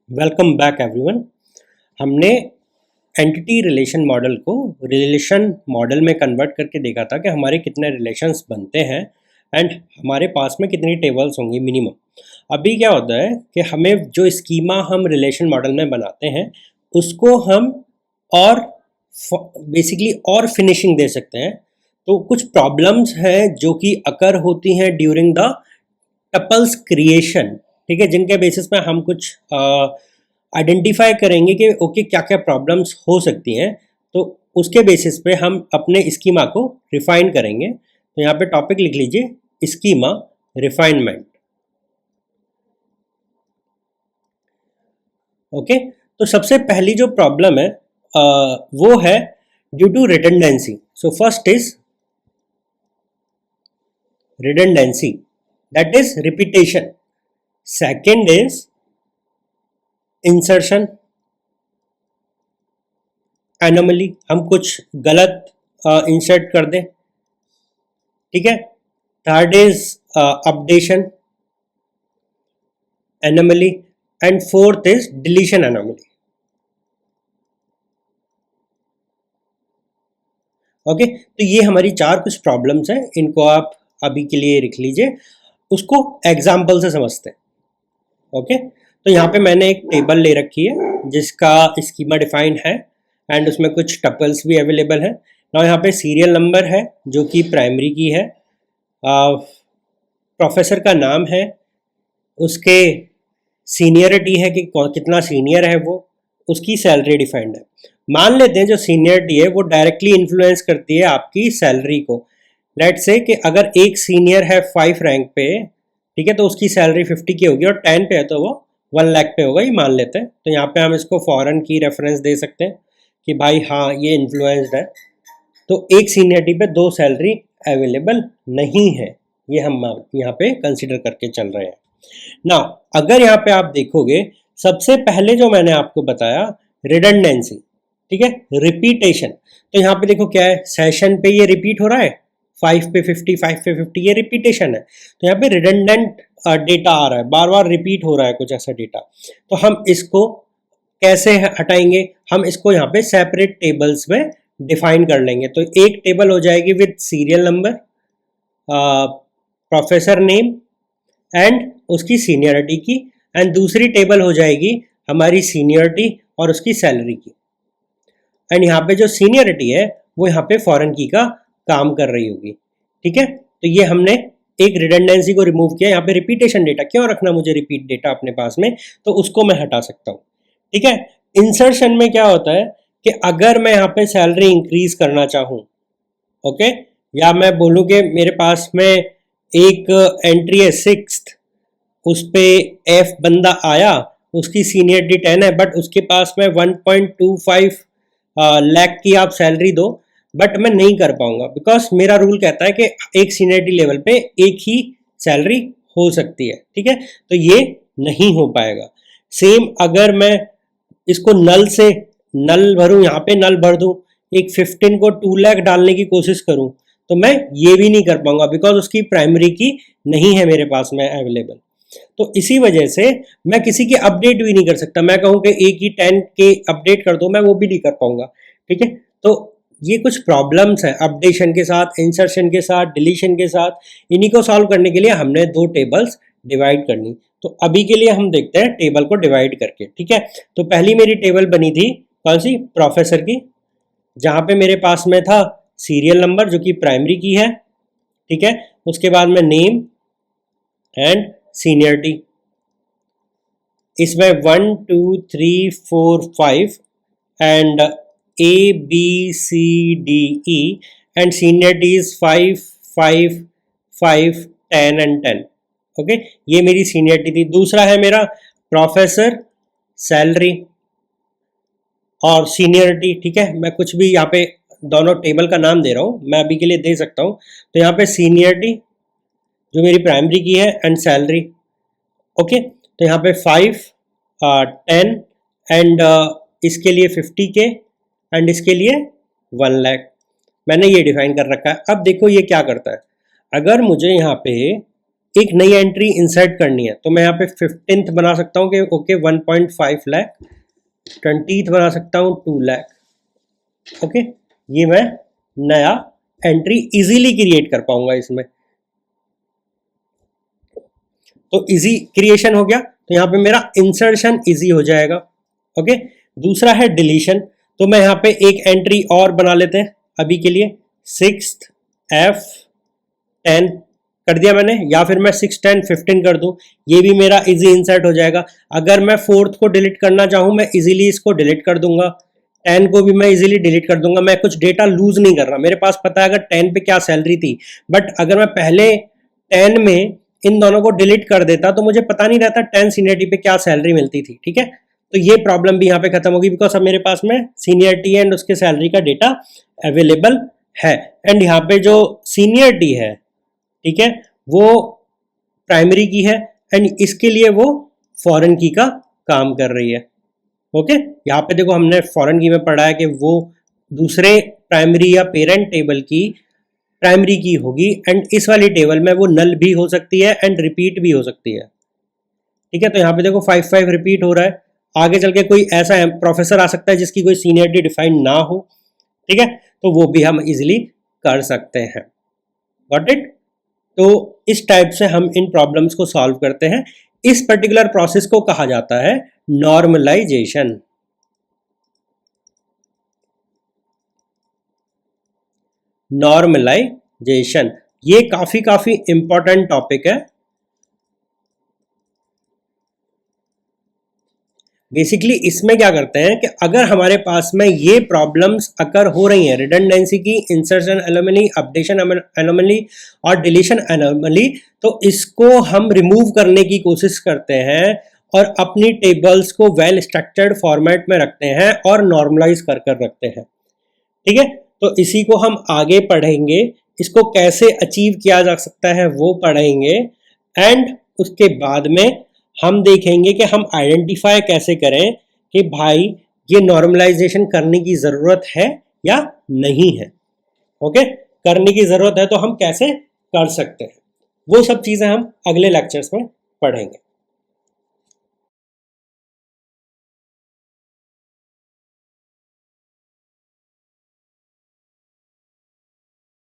Welcome back everyone. हमने entity relation model को relation model में कन्वर्ट करके देखा था कि हमारे कितने रिलेशंस बनते हैं एंड हमारे पास में कितनी टेबल्स होंगी मिनिमम। अभी क्या होता है कि हमें जो स्कीमा हम रिलेशन मॉडल में बनाते हैं उसको हम और बेसिकली और फिनिशिंग दे सकते हैं। तो कुछ प्रॉब्लम्स हैं जो कि अकर होती हैं ड्यूरिंग द टपल्स क्रिएशन, ठीक है, जिनके बेसिस पे हम कुछ आइडेंटिफाई करेंगे कि ओके क्या क्या प्रॉब्लम्स हो सकती हैं। तो उसके बेसिस पे हम अपने स्कीमा को रिफाइन करेंगे। तो यहाँ पे टॉपिक लिख लीजिए स्कीमा रिफाइनमेंट। ओके, तो सबसे पहली जो प्रॉब्लम है वो है due to redundancy. So first is redundancy, that is repetition. Second is insertion anomaly, हम कुछ गलत इंसर्ट कर दें, ठीक है। Third is updation anomaly and fourth is deletion anomaly. Okay, तो ये हमारी चार कुछ प्रॉब्लम्स हैं, इनको आप अभी के लिए लिख लीजिए, उसको एग्जाम्पल से समझते हैं। ओके, तो यहाँ पे मैंने एक टेबल ले रखी है जिसका स्कीमा डिफाइन है एंड उसमें कुछ टपल्स भी अवेलेबल है ना। यहाँ पे सीरियल नंबर है जो कि प्राइमरी की है, प्रोफेसर का नाम है, उसके सीनियरिटी है कि कितना सीनियर है वो, उसकी सैलरी डिफाइंड है। मान लेते हैं जो सीनियरिटी है वो डायरेक्टली इन्फ्लुएंस करती है आपकी सैलरी को। लेट से कि अगर एक सीनियर है 5 रैंक पे, ठीक है, तो उसकी सैलरी 50 की होगी और 10 पे है तो वो 1 लाख पे होगा, ये मान लेते हैं। तो यहाँ पे हम इसको फॉरेन की रेफरेंस दे सकते हैं कि भाई हाँ ये इन्फ्लुएंस्ड है। तो एक सीनियरिटी पे 2 सैलरी अवेलेबल नहीं है, ये हम यहाँ पे कंसिडर करके चल रहे हैं ना। अगर यहाँ पे आप देखोगे सबसे पहले जो मैंने आपको बताया रिडंडेंसी, ठीक है, रिपीटेशन। तो यहाँ पे देखो क्या है, सेशन पे ये रिपीट हो रहा है, 5 पे 50, 5 पे 50, ये रिपीटेशन है। तो यहाँ पे रिडंडेंट डेटा आ रहा है, बार बार रिपीट हो रहा है कुछ ऐसा डेटा। तो हम इसको कैसे हटाएंगे, हम इसको यहाँ पे सेपरेट टेबल्स में डिफाइन कर लेंगे। तो एक टेबल हो जाएगी with serial number, professor name and उसकी सीनियरिटी की, एंड दूसरी टेबल हो जाएगी हमारी सीनियरिटी और उसकी सैलरी की। एंड यहाँ पे जो सीनियरिटी है वो यहाँ पे फॉरेन की का काम कर रही होगी, ठीक है। तो ये हमने एक रिडंडेंसी को रिमूव किया। यहाँ पे रिपीटेशन डेटा क्यों रखना मुझे, रिपीट डेटा अपने पास में, तो उसको मैं हटा सकता हूँ, ठीक है। इंसर्शन में क्या होता है कि अगर मैं यहाँ पे सैलरी इंक्रीज करना चाहूँ, ओके, या मैं बोलूँ कि मेरे पास में एक एंट्री है 6th, उस पे एफ बंदा आया, उसकी सीनियरिटी 10 है बट उसके पास में 1.25 लाख की आप सैलरी दो, बट मैं नहीं कर पाऊंगा बिकॉज मेरा रूल कहता है कि एक सीनियरिटी लेवल पे एक ही सैलरी हो सकती है, ठीक है। तो ये नहीं हो पाएगा। सेम अगर मैं इसको नल से नल भरूं, यहाँ पे नल भर दूं, एक 15 को 2 लाख डालने की कोशिश करूं, तो मैं ये भी नहीं कर पाऊंगा बिकॉज उसकी प्राइमरी की नहीं है मेरे पास में अवेलेबल। तो इसी वजह से मैं किसी की अपडेट भी नहीं कर सकता। मैं कहूँ कि एक ही 10 के अपडेट कर दो, मैं वो भी नहीं कर पाऊंगा, ठीक है। तो ये कुछ प्रॉब्लम्स हैं अपडेशन के साथ, इंसर्शन के साथ, डिलीशन के साथ। इन्हीं को सॉल्व करने के लिए हमने 2 टेबल्स डिवाइड करनी। तो अभी के लिए हम देखते हैं टेबल को डिवाइड करके, ठीक है। तो पहली मेरी टेबल बनी थी कौन सी, प्रोफेसर की, जहाँ पे मेरे पास में था सीरियल नंबर जो कि प्राइमरी की है, ठीक है। उसके बाद में नेम एंड सीनियरिटी। इसमें 1 2 3 4 5 and A B C D E and seniority is 5 5 5 10 and 10। Okay, ये मेरी सीनियरिटी थी। दूसरा है मेरा प्रोफेसर, सैलरी और सीनियरिटी, ठीक है। मैं कुछ भी यहाँ पे दोनों टेबल का नाम दे रहा हूँ, मैं अभी के लिए दे सकता हूँ। तो यहाँ पे सीनियरिटी जो मेरी प्राइमरी की है एंड सैलरी, ओके। तो यहाँ पे 5 10 एंड इसके लिए 50 के एंड इसके लिए 1 लाख मैंने ये डिफाइन कर रखा है। अब देखो ये क्या करता है, अगर मुझे यहाँ पे एक नई एंट्री इंसर्ट करनी है, तो मैं यहाँ पे 15th बना सकता हूँ कि ओके 1.5 लाख, 20th बना सकता हूँ 2 लाख। ओके, ये मैं नया एंट्री इजीली क्रिएट कर पाऊंगा इसमें। तो इजी क्रिएशन हो गया, तो यहाँ पे मेरा इंसर्शन इजी हो जाएगा। ओके, दूसरा है डिलीशन। तो मैं यहाँ पे एक एंट्री और बना लेते हैं अभी के लिए, 6th F10 कर दिया मैंने, या फिर मैं 6, 10, 15 कर दूं, ये भी मेरा इजी इंसर्ट हो जाएगा। अगर मैं 4th को डिलीट करना चाहूं, मैं इजीली इसको डिलीट कर दूंगा, 10 को भी मैं इजीली डिलीट कर दूंगा। मैं कुछ डेटा लूज नहीं कर रहा, मेरे पास पता है अगर 10 पे क्या सैलरी थी, बट अगर मैं पहले 10 में इन दोनों को डिलीट कर देता तो मुझे पता नहीं रहता 10 सीनियरिटी पे क्या सैलरी मिलती थी। ठीक है, तो ये प्रॉब्लम भी यहाँ पे खत्म होगी, बिकॉज अब मेरे पास में सीनियरिटी एंड उसके सैलरी का डेटा अवेलेबल है। एंड यहाँ पे जो सीनियरिटी है, ठीक है, वो प्राइमरी की है एंड इसके लिए वो फॉरेन की का काम कर रही है। ओके, यहाँ पे देखो हमने फॉरेन की में पढ़ा है कि वो दूसरे प्राइमरी या पेरेंट टेबल की प्राइमरी की होगी, एंड इस वाली टेबल में वो नल भी हो सकती है एंड रिपीट भी हो सकती है। ठीक है, तो यहाँ पे देखो 5 रिपीट हो रहा है। आगे चल के कोई ऐसा प्रोफेसर आ सकता है जिसकी कोई सीनियरिटी डिफाइंड ना हो। ठीक है, तो वो भी हम इजिली कर सकते हैं। Got it? तो इस टाइप से हम इन प्रॉब्लम्स को सॉल्व करते हैं। इस पर्टिकुलर प्रोसेस को कहा जाता है नॉर्मलाइजेशन। नॉर्मलाइजेशन ये काफी इंपॉर्टेंट टॉपिक है। बेसिकली इसमें क्या करते हैं कि अगर हमारे पास में ये प्रॉब्लम्स अकर हो रही हैं, रिडंडेंसी की, इंसर्शन एनोमली, अपडेशन एनोमली और डिलीशन एनोमली, तो इसको हम रिमूव करने की कोशिश करते हैं और अपनी टेबल्स को वेल स्ट्रक्चर्ड फॉर्मेट में रखते हैं और नॉर्मलाइज कर रखते हैं। ठीक है, तो इसी को हम आगे पढ़ेंगे, इसको कैसे अचीव किया जा सकता है वो पढ़ेंगे। एंड उसके बाद में हम देखेंगे कि हम आइडेंटिफाई कैसे करें कि भाई ये नॉर्मलाइजेशन करने की ज़रूरत है या नहीं है। ओके, करने की ज़रूरत है तो हम कैसे कर सकते हैं, वो सब चीज़ें हम अगले लेक्चर्स में पढ़ेंगे।